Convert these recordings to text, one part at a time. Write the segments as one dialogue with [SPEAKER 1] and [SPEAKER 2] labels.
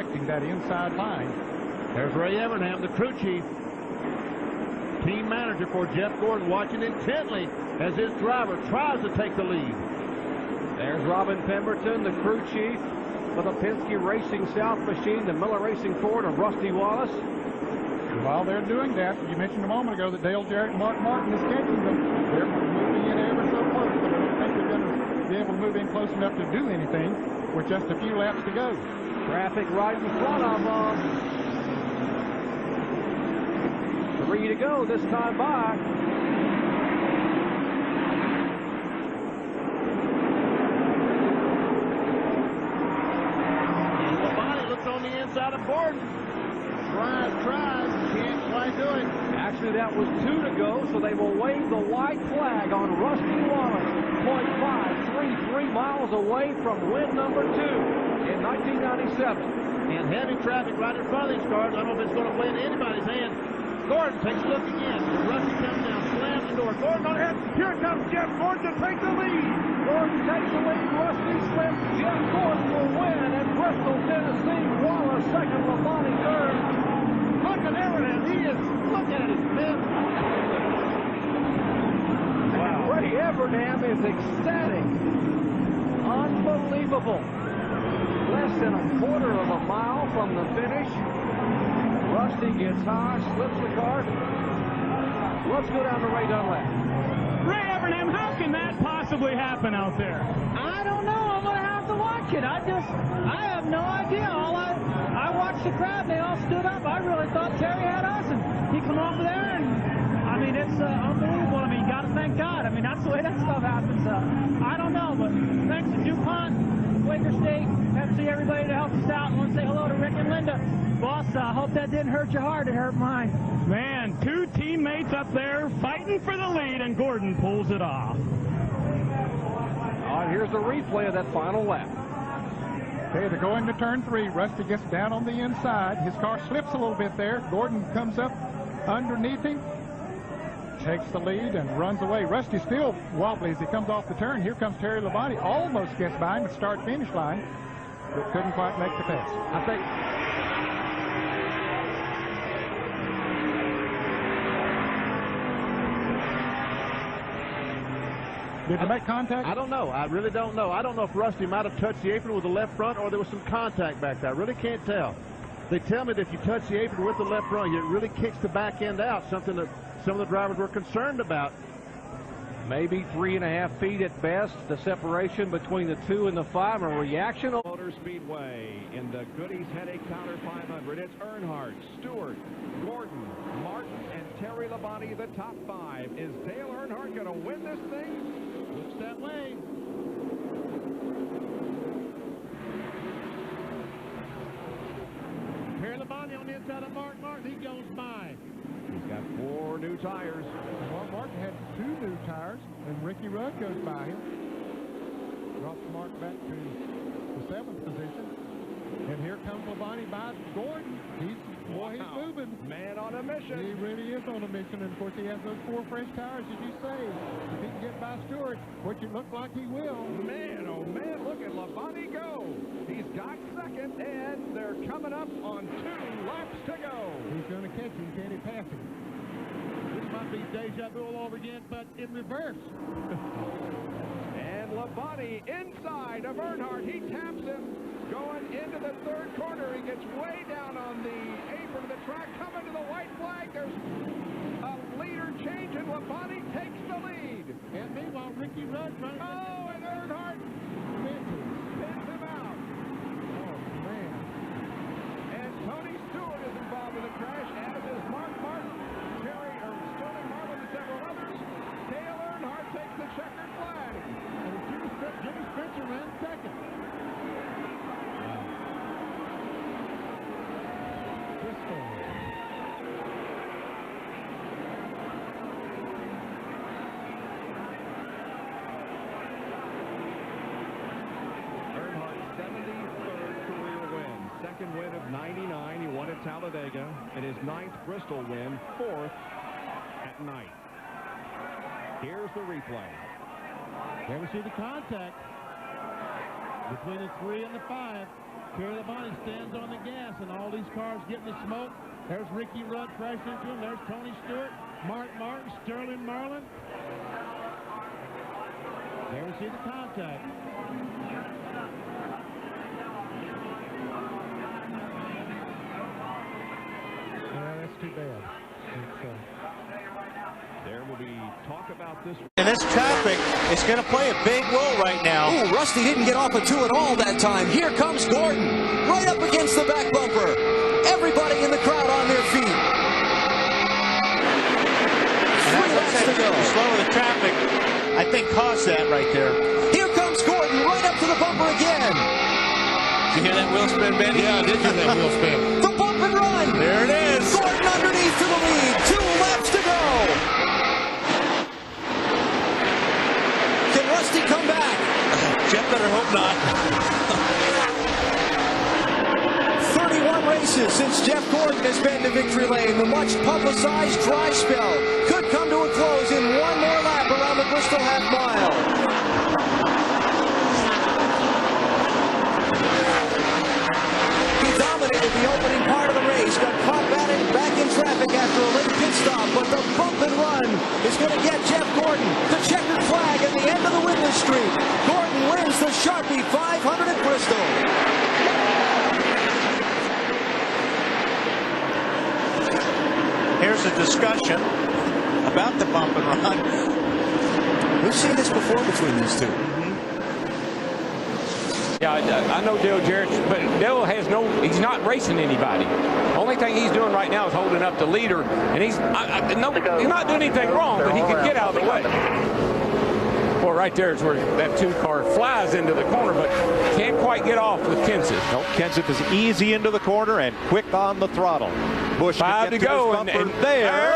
[SPEAKER 1] protecting that inside line.
[SPEAKER 2] There's Ray Evernham, the crew chief, team manager for Jeff Gordon, watching intently as his driver tries to take the lead.
[SPEAKER 3] There's Robin Pemberton, the crew chief for the Penske Racing South machine, the Miller Racing Ford of Rusty Wallace.
[SPEAKER 1] While they're doing that, you mentioned a moment ago that Dale Jarrett and Mark Martin is catching them. They're moving in ever so close, but I don't think they're going to be able to move in close enough to do anything with just a few laps to go.
[SPEAKER 3] Traffic right in front of them. 3 to go this time by.
[SPEAKER 2] And Labonte looks on the inside of Gordon. Tries, can't quite do it.
[SPEAKER 3] Actually, that was 2 to go, so they will wave the white flag on Rusty Wallace. 0.533 miles away from win number 2 in 1997.
[SPEAKER 2] And heavy traffic right in front of these cars. I don't know if it's going to play into anybody's hand. Gordon takes a look again. Rusty comes down, slams the door. Gordon on ahead. Here comes Jeff Gordon to take the lead.
[SPEAKER 3] Gordon takes the lead. Rusty slips. Jeff Gordon will win at Bristol, Tennessee. Wallace second. Labonte third.
[SPEAKER 2] Look at Evernham. He is looking at his fifth.
[SPEAKER 3] Wow. Ray Evernham is ecstatic. Unbelievable. Less than a quarter of a mile from the finish. Rusty gets high, slips the car. Let's go down to Ray Dunlap.
[SPEAKER 4] Ray Evernham, how can that possibly happen out there?
[SPEAKER 5] I don't know. I'm going to have to watch it. I have no idea. I watched the crowd. They all stood up. I really thought Terry had us, and he come over there, and I mean, it's unbelievable. I mean, you got to thank God. I mean, that's the way that stuff happens. I don't know, but thanks to DuPont, Quaker State, Pepsi, everybody to help us out. I want to say hello to Rick and Linda. Boss, I hope that didn't hurt your heart. It hurt mine.
[SPEAKER 4] Man, 2 teammates up there fighting for the lead, and Gordon pulls it off.
[SPEAKER 3] All right, here's the replay of that final lap.
[SPEAKER 1] Okay, they're going to turn 3. Rusty gets down on the inside. His car slips a little bit there. Gordon comes up underneath him, takes the lead, and runs away. Rusty still wobbly as he comes off the turn. Here comes Terry Labonte. Almost gets by him at the start-finish line, but couldn't quite make the pass.
[SPEAKER 3] I think...
[SPEAKER 1] Did they make contact?
[SPEAKER 2] I don't know. I really don't know. I don't know if Rusty might have touched the apron with the left front or there was some contact back there. I really can't tell. They tell me that if you touch the apron with the left front, it really kicks the back end out, something that some of the drivers were concerned about.
[SPEAKER 3] Maybe 3.5 feet at best, the separation between the 2 and the 5, a reaction.
[SPEAKER 6] Motor Speedway in the Goodies Headache Powder 500. It's Earnhardt, Stewart, Gordon, Martin, and Terry Labonte, the top 5. Is Dale Earnhardt going to win this thing? Looks that way.
[SPEAKER 2] Terry Labonte on the inside of Mark Martin. He goes by.
[SPEAKER 6] He's got 4 new tires.
[SPEAKER 1] Mark Martin had 2 new tires, and Ricky Rudd goes by him. Drops Mark back to the 7th position. And here comes Labonte by Gordon. He's moving.
[SPEAKER 6] Man on a mission.
[SPEAKER 1] He really is on a mission. And, of course, he has those 4 fresh tires, as you say. If he can get by Stewart, which it looks like he will.
[SPEAKER 6] Man, oh, man, look at Labonte go. He's got second, and they're coming up on 2 laps to go.
[SPEAKER 1] He's going to catch him. Can he pass him?
[SPEAKER 2] This might be deja vu all over again, but in reverse.
[SPEAKER 6] And Labonte inside of Earnhardt. He taps him. Going into the 3rd corner, he gets way down on the apron of the track, coming to the white flag. There's a leader change, and Labonte takes the lead.
[SPEAKER 2] And meanwhile, Ricky Rudd trying to...
[SPEAKER 6] Oh, and Earnhardt pins him out.
[SPEAKER 1] Oh, man.
[SPEAKER 6] And Tony Stewart is involved in the crash, as is Mark Martin, Sterling Marlin, and several others. Dale Earnhardt takes the checkered flag.
[SPEAKER 2] And Jimmy Spencer ran second.
[SPEAKER 1] Bristol.
[SPEAKER 6] Earnhardt's 73rd career win. Second win of 99. He won at Talladega. And his 9th Bristol win. 4th at night. Here's the replay.
[SPEAKER 2] There we see the contact between the 3 and the 5. Terry Labonte stands on the gas, and all these cars getting the smoke. There's Ricky Rudd crashing into him. There's Tony Stewart, Mark Martin, Sterling Marlin. There we see the contact.
[SPEAKER 1] Yeah, that's too bad.
[SPEAKER 6] There will be talk about this.
[SPEAKER 7] And this traffic is going to play a big role right now.
[SPEAKER 8] Ooh, Rusty didn't get off a 2 at all that time. Here comes Gordon, right up against the back bumper. Everybody in the crowd on their feet.
[SPEAKER 7] And that's what said, the slow of the traffic, I think, caused that right there.
[SPEAKER 8] Here comes Gordon, right up to the bumper again.
[SPEAKER 7] Did you hear that wheel spin, Benny?
[SPEAKER 9] Yeah, I did hear that wheel spin.
[SPEAKER 8] The bump and run.
[SPEAKER 7] There it is.
[SPEAKER 8] Gordon underneath to the lead. 2 laps to go. Can Rusty come back?
[SPEAKER 7] Jeff better hope not.
[SPEAKER 8] 31 races since Jeff Gordon has been to victory lane. The much publicized dry spell could come to a close in one more lap around the Bristol half mile. He dominated the opening part of the race, got caught back in traffic after a late pit stop, but the bump and run is going to get Jeff Gordon the checkered flag at the end of the winless streak. Gordon wins the Sharpie 500 at Bristol.
[SPEAKER 7] Here's a discussion about the bump and run.
[SPEAKER 8] We've seen this before between these two.
[SPEAKER 9] Yeah, I know Dale Jarrett, but Dale he's not racing anybody. Only thing he's doing right now is holding up the leader, and he's not doing anything wrong, but he can get out of the way. Well, right there is where that 2 car flies into the corner, but can't quite get off with Kenseth.
[SPEAKER 10] No, Kenseth is easy into the corner and quick on the throttle. Busch
[SPEAKER 9] 5 to go, and
[SPEAKER 10] there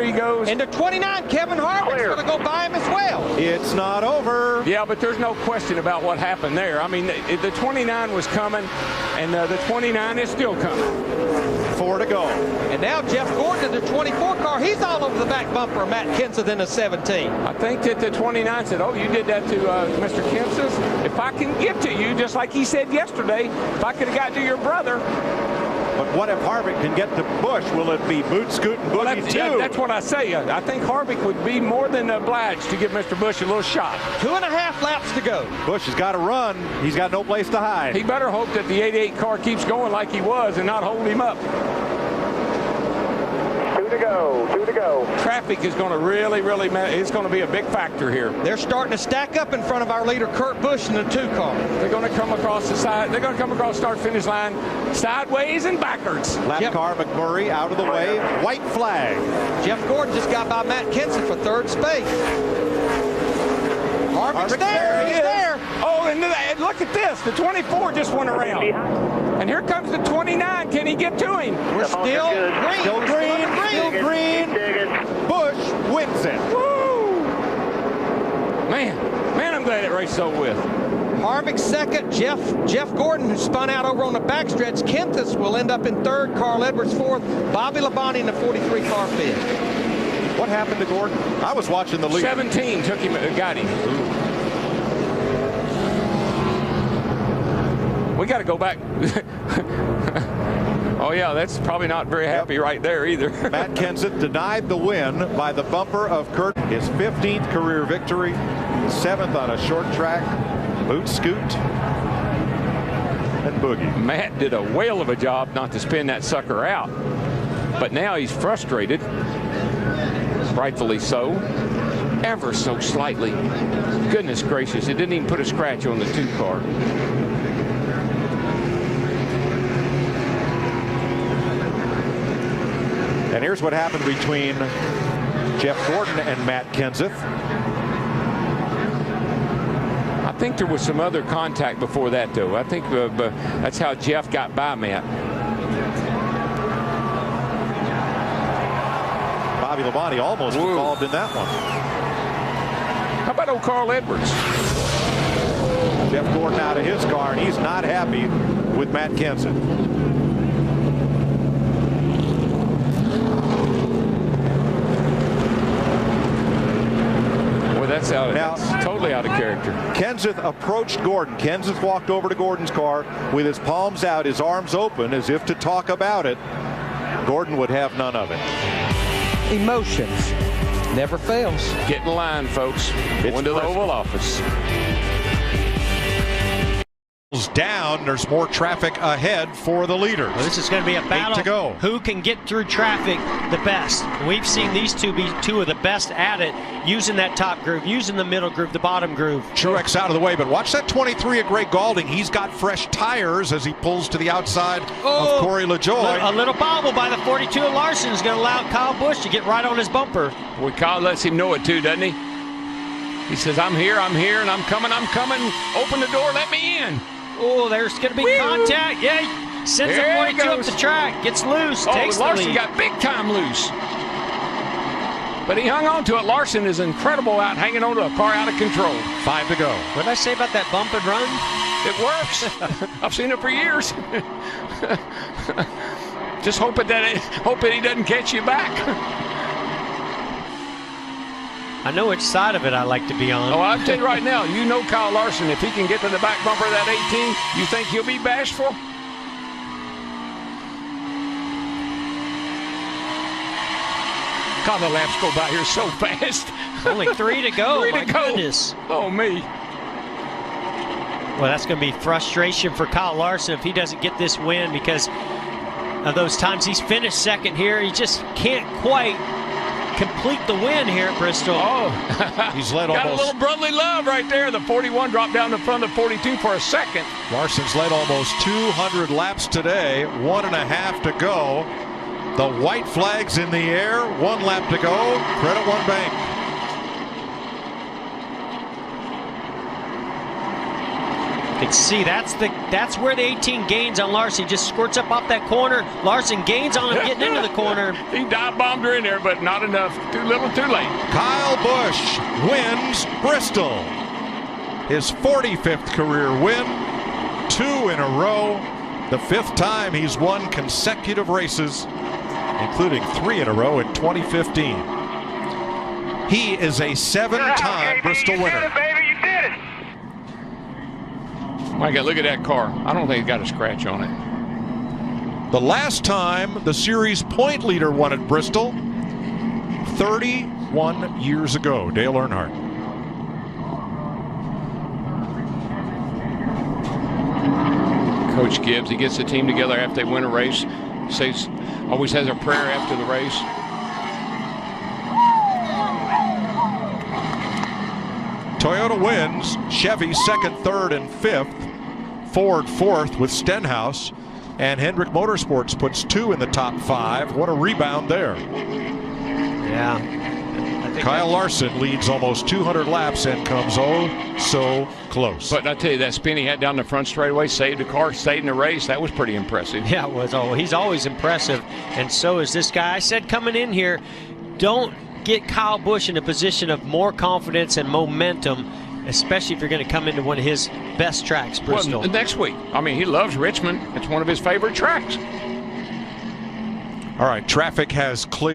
[SPEAKER 9] he goes.
[SPEAKER 3] Into 29, Kevin Harvick's going to go by him as well.
[SPEAKER 10] It's not over.
[SPEAKER 9] Yeah, but there's no question about what happened there. I mean, the 29 was coming, and the 29 is still coming.
[SPEAKER 10] 4 to go.
[SPEAKER 3] And now Jeff Gordon in the 24 car. He's all over the back bumper of Matt Kenseth in the 17.
[SPEAKER 9] I think that the 29 said, oh, you did that to Mr. Kenseth? If I can get to you, just like he said yesterday, if I could have got to your brother.
[SPEAKER 10] But what if Harvick can get to Busch? Will it be boot, scoot, and boogie too?
[SPEAKER 9] That's what I say. I think Harvick would be more than obliged to give Mr. Busch a little shot. 2.5 laps to go.
[SPEAKER 10] Busch has got to run. He's got no place to hide.
[SPEAKER 9] He better hope that the 88 car keeps going like he was and not hold him up.
[SPEAKER 11] 2 to go.
[SPEAKER 9] Traffic is going to really, it's going to be a big factor here.
[SPEAKER 3] They're starting to stack up in front of our leader, Kurt Busch, in the 2 car.
[SPEAKER 9] They're going to come across the side. They're going to come across start-finish line sideways and backwards.
[SPEAKER 10] Lap car McMurray out of the way. White flag.
[SPEAKER 3] Jeff Gordon just got by Matt Kenseth for 3rd space. Harvick's there. He's there.
[SPEAKER 9] Oh, and look at this. The 24 just went around. And here comes the 29. Can he get to him?
[SPEAKER 3] We're still green.
[SPEAKER 10] Still green. Busch wins it.
[SPEAKER 9] Woo! Man, I'm glad it raced over with.
[SPEAKER 3] Harvick 2nd. Jeff Gordon, who spun out over on the backstretch. Kenseth will end up in 3rd. Carl Edwards 4th. Bobby Labonte in the 43 car 5th.
[SPEAKER 10] What happened to Gordon? I was watching the lead.
[SPEAKER 9] 17 took him, got him. We got to go back. Oh, yeah, that's probably not very happy right there either.
[SPEAKER 10] Matt Kenseth denied the win by the bumper of Kurt. His 15th career victory, 7th on a short track, boot, scoot, and boogie.
[SPEAKER 9] Matt did a whale of a job not to spin that sucker out. But now he's frustrated, rightfully so, ever so slightly. Goodness gracious, it didn't even put a scratch on the 2 car.
[SPEAKER 10] And here's what happened between Jeff Gordon and Matt Kenseth.
[SPEAKER 9] I think there was some other contact before that, though. I think that's how Jeff got by Matt.
[SPEAKER 10] Bobby Labonte almost involved in that one.
[SPEAKER 9] How about old Carl Edwards?
[SPEAKER 10] Jeff Gordon out of his car, and he's not happy with Matt Kenseth.
[SPEAKER 9] That's out. That's totally totally out of character.
[SPEAKER 10] Kenseth approached Gordon. Kenseth walked over to Gordon's car with his palms out, his arms open, as if to talk about it. Gordon would have none of it.
[SPEAKER 8] Emotions never fails.
[SPEAKER 9] Get in line, folks. Going to the Oval Office.
[SPEAKER 10] Down, there's more traffic ahead for the leaders.
[SPEAKER 12] Well, this is going to be a battle.
[SPEAKER 10] 8 to go.
[SPEAKER 12] Who can get through traffic the best? We've seen these two be two of the best at it, using that top groove, using the middle groove, the bottom groove.
[SPEAKER 10] Truex out of the way, but watch that 23 of Greg Galding. He's got fresh tires as he pulls to the outside of Corey LaJoie.
[SPEAKER 12] A little bobble by the 42 of Larson is going to allow Kyle Busch to get right on his bumper.
[SPEAKER 9] Well, Kyle lets him know it too, doesn't he? He says, I'm here, and I'm coming. Open the door, let me in.
[SPEAKER 12] Oh, there's going to be contact. Yeah, he sends the 42 up the track, gets loose, takes the lead.
[SPEAKER 9] Larson got big time loose. But he hung on to it. Larson is incredible out hanging on to a car out of control.
[SPEAKER 10] 5 to go.
[SPEAKER 12] What did I say about that bump and run?
[SPEAKER 9] It works. I've seen it for years. Just hope that he doesn't catch you back.
[SPEAKER 12] I know which side of it I like to be on.
[SPEAKER 9] Oh, I'll tell you right now, you know Kyle Larson, if he can get to the back bumper of that 18, you think he'll be bashful? God, the laps go by here so fast.
[SPEAKER 12] Only 3 to go.
[SPEAKER 9] 3 to go.
[SPEAKER 12] Goodness.
[SPEAKER 9] Oh, me.
[SPEAKER 12] Well, that's going to be frustration for Kyle Larson if he doesn't get this win, because of those times he's finished second here. He just can't quite complete the win here at Bristol.
[SPEAKER 9] Oh,
[SPEAKER 10] he's led
[SPEAKER 9] got
[SPEAKER 10] almost.
[SPEAKER 9] A little brotherly love right there. The 41 dropped down in front of the 42 for a second.
[SPEAKER 10] Larson's led almost 200 laps today. 1.5 to go. The white flag's in the air. 1 lap to go. Credit One Bank.
[SPEAKER 12] You can see that's where the 18 gains on Larson. He just squirts up off that corner. Larson gains on him getting into the corner.
[SPEAKER 9] He dive bombed her in there, but not enough. Too little, too late.
[SPEAKER 10] Kyle Busch wins Bristol. His 45th career win. 2 in a row. The 5th time he's won consecutive races, including 3 in a row in 2015. He is a 7-time Bristol winner.
[SPEAKER 9] My God, look at that car. I don't think it got a scratch on it.
[SPEAKER 10] The last time the series point leader won at Bristol, 31 years ago. Dale Earnhardt.
[SPEAKER 9] Coach Gibbs, he gets the team together after they win a race. Always has a prayer after the race.
[SPEAKER 10] Toyota wins. Chevy second, third, and 5th. Ford 4th with Stenhouse. And Hendrick Motorsports puts 2 in the top 5. What a rebound there.
[SPEAKER 12] Yeah.
[SPEAKER 10] Kyle Larson leads almost 200 laps and comes so close.
[SPEAKER 9] But I tell you, that spin he had down the front straightaway, saved the car, stayed in the race. That was pretty impressive.
[SPEAKER 12] Yeah, it was. Oh, he's always impressive, and so is this guy. I said coming in here, don't get Kyle Busch in a position of more confidence and momentum, especially if you're going to come into one of his best tracks, Bristol.
[SPEAKER 9] Well, next week. I mean, he loves Richmond. It's one of his favorite tracks.
[SPEAKER 10] All right, traffic has cleared.